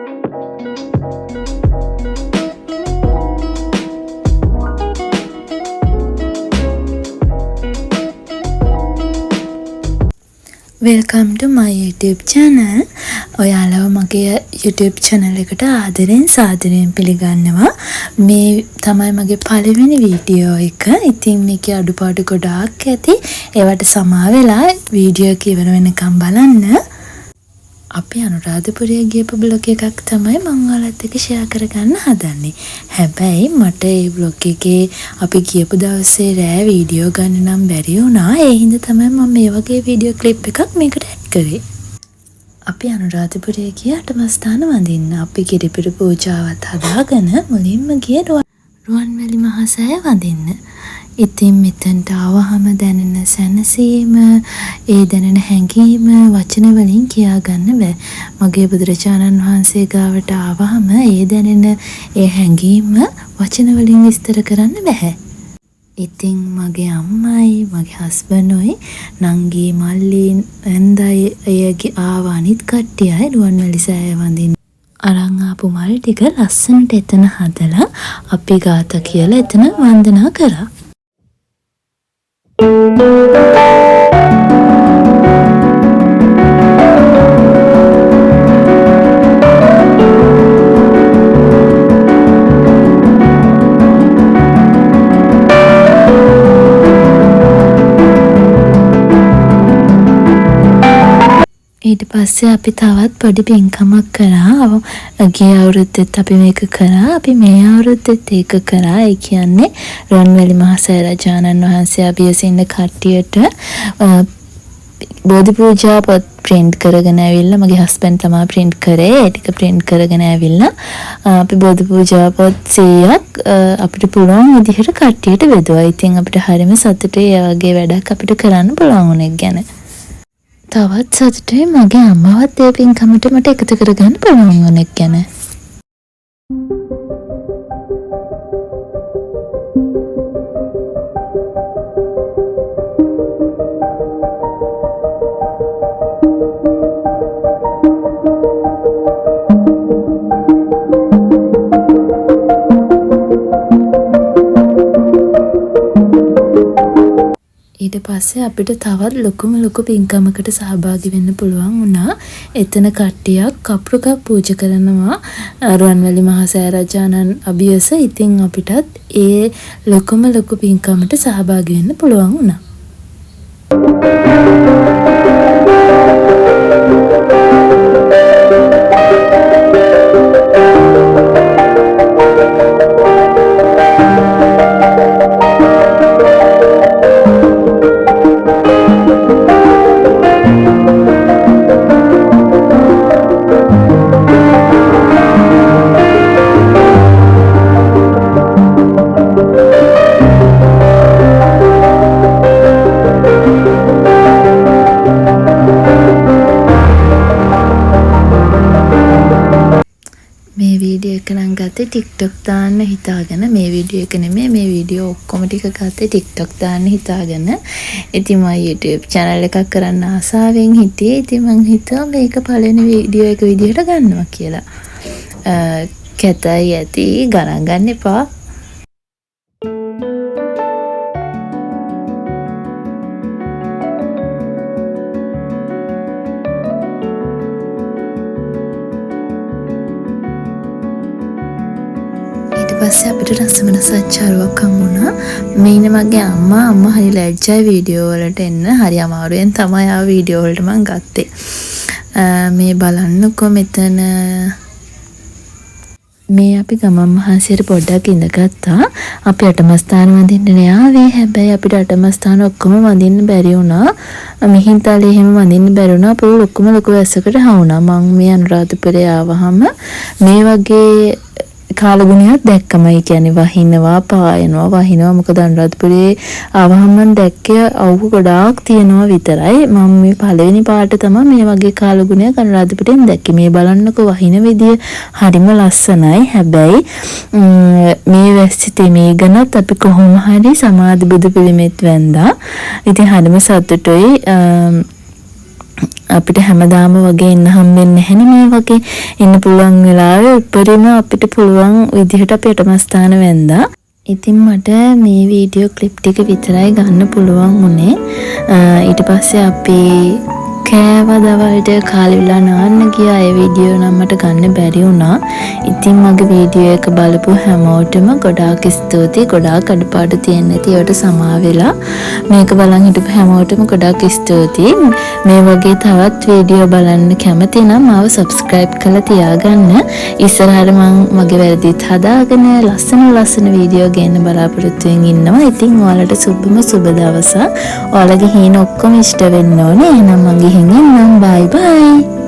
Welcome to my YouTube channel. ඔයාලව මගේ YouTube channel එකට ආදරෙන් සාදරයෙන් පිළිගන්නවා. මේ තමයි මගේ පළවෙනි වීඩියෝ එක. ඉතින් මේකේ අඩුපාඩු ගොඩාක් ඇති. ඒවට සමා වෙලා වීඩියෝ එක ඉවර වෙනකම් බලන්න. අපි අනුරාධපුරයේ ගියපු බ්ලොග් එකක් තමයි මම ඔයාලත් එක්ක ෂෙයා කරගන්න හදන්නේ. හැබැයි මට මේ බ්ලොග් එකේ අපි ගියපු දවසේ රෑ වීඩියෝ ගන්න නම් බැරි වුණා. ඒ හින්දා තමයි මම මේ වගේ වීඩියෝ ක්ලිප් එකක් මේකට ඇඩ් කරේ. අපි අනුරාධපුරයේ ගිය අටමස්ථාන වඳින්න. අපි කිරිපිරි පූජාවත් හදාගෙන මුලින්ම ගියේ රුවන්වැලි මහසෑය වඳින්න. ඉතින් මෙතනට ආවහම දැනෙන සැනසීම, ඒ දැනෙන හැඟීම වචන වලින් කියා ගන්න බෑ. මගේ බුදුරජාණන් වහන්සේ ගාවට ආවහම ඒ දැනෙන ඒ හැඟීම වචන වලින් විස්තර කරන්න බෑ. ඉතින් මගේ අම්මයි, මගේ හස්බන්ඩ්යි, නංගි, මල්ලි, ඇන්දයි එයගේ ආව අනිත් කට්ටියයි රුවන්වැලි සෑය වඳින්න. අරන් ආපු මල් ටික ලස්සනට එතන හදලා අපි ගාථා කියලා එතන වන්දනා කරා. ඊට පස්සේ අපි තවත් පොඩි පින්කමක් කරා. ගිය අවුරුද්දෙත් අපි මේක කරා. අපි මේ අවුරුද්දෙත් ඒක කරා. ඒ කියන්නේ රුවන්වැලි මහසෑය රජාණන් වහන්සේ අභියසින්න කට්ටියට බෝධි පූජා පොත් print කරගෙන ඇවිල්ලා මගේ හස්බන්ඩ් තමයි print කරේ. ඒ ටික print කරගෙන ඇවිල්ලා අපි බෝධි පූජා පොත් 100ක් අපිට පුළුවන් විදිහට කට්ටියට බෙදුවා. ඉතින් අපිට හරිම සතුටුයි ඒ වගේ වැඩක් අපිට කරන්න පුළුවන් උනේ ගැන. තවත් සතුටුයි මගේ අම්මවත් ඒ පින්කමට මට එකතු කරගන්න පුළුවන් වුණේ ගැන. ඊට පස්සේ අපිට තවත් ලොකු පින්කමකට සහභාගී වෙන්න පුළුවන් වුණා. එතන කට්ටියක් කපුරුකක් පූජා කරනවා රුවන්වැලි මහසෑය රජාණන් අභියස. ඉතින් අපිටත් ඒ ලොකු පින්කමට සහභාගී වෙන්න පුළුවන් වුණා. TikTok දාන්න හිතාගෙන මේ වීඩියෝ එක නෙමෙයි මේ වීඩියෝ ඔක්කොම ටික ගත්තේ TikTok දාන්න හිතාගෙන. ඉතින් මම YouTube channel එකක් කරන්න ආසාවෙන් හිටියේ. ඉතින් මං හිතුවා මේක පළවෙනි වීඩියෝ එක විදිහට ගන්නවා කියලා. කැතයි ඇති ගණන් ගන්න එපා. පස්සේ අපිට රසමන සච්චාරුවක් හම්බුණා. මේනේ මගේ අම්මා හරි ලැජ්ජයි වීඩියෝ වලට එන්න. හරි අමාරුවෙන් තමයි ආ වීඩියෝ වලට මම ගත්තේ. මේ බලන්නකො මෙතන මේ අපි ගමන් මහන්සියට පොඩ්ඩක් ඉඳගත්තා. අපි අටමස්ථාන වඳින්න ආවේ. හැබැයි අපිට අටමස්ථාන ඔක්කොම වඳින්න බැරි වුණා. මිහින්තලේ එහෙම වඳින්න බැරි වුණා. අපෝ ලොකුම වැස්සකට හවුණා. මම මේ අනුරාධපුරේ ආවහම මේ වගේ කාලගුණයක් දැක්කමයි. කියන්නේ වහිනවා පායනවා. මොකද අනුරාධපුරේ ආවහම මම දැක්කේ අවුව ගොඩාක් තියෙනවා විතරයි. මම මේ පළවෙනි පාට තමයි මේ වගේ කාලගුණයක් අනුරාධපුරෙන් දැක්කේ. මේ බලන්නකෝ වහින විදිය හරිම ලස්සනයි. හැබැයි මේ වැස්සි තෙමීගෙනත් අපි කොහොම හරි සමාධි බුදු පිළිමෙත් වැන්දා. ඉතින් හරිම සතුටුයි. අපිට හැමදාම වගේ ඉන්න හම්බෙන්නේ නැහැනේ මේ වගේ. ඉන්න පුළුවන් වෙලාවෙ උඩරිම අපිට පුළුවන් විදිහට අපි යටමස්ථාන වැන්දා. ඉතින් මට මේ වීඩියෝ ක්ලිප් ටික විතරයි ගන්න පුළුවන් වුණේ. ඊට පස්සේ අපි කෑවා දවල්ට කාලේ වෙලා නාන්න ගියා. ඒ වීඩියෝ නම් මට ගන්න බැරි වුණා. ඉතින් මගේ වීඩියෝ එක බලපු හැමෝටම ගොඩාක් ස්තුතියි. ගොඩාක් අඩපාඩු තියෙන නැති ඒවට සමා වෙලා මේක බලන් හිටපු හැමෝටම ගොඩාක් ස්තුතියි. මේ වගේ තවත් වීඩියෝ බලන්න කැමති නම් මාව subscribe කරලා තියාගන්න. ඉස්සරහට මම මගේ වැරදිත් හදාගෙන ලස්සන වීඩියෝ ගන්න බලාපොරොත්තු වෙමින් ඉන්නවා. ඉතින් ඔයාලට සුබ දවසක්. ඔයාලගේ හීන ඔක්කොම ඉෂ්ට වෙන්න ඕනේ. එහෙනම් මගේ හිමින් නම් bye bye.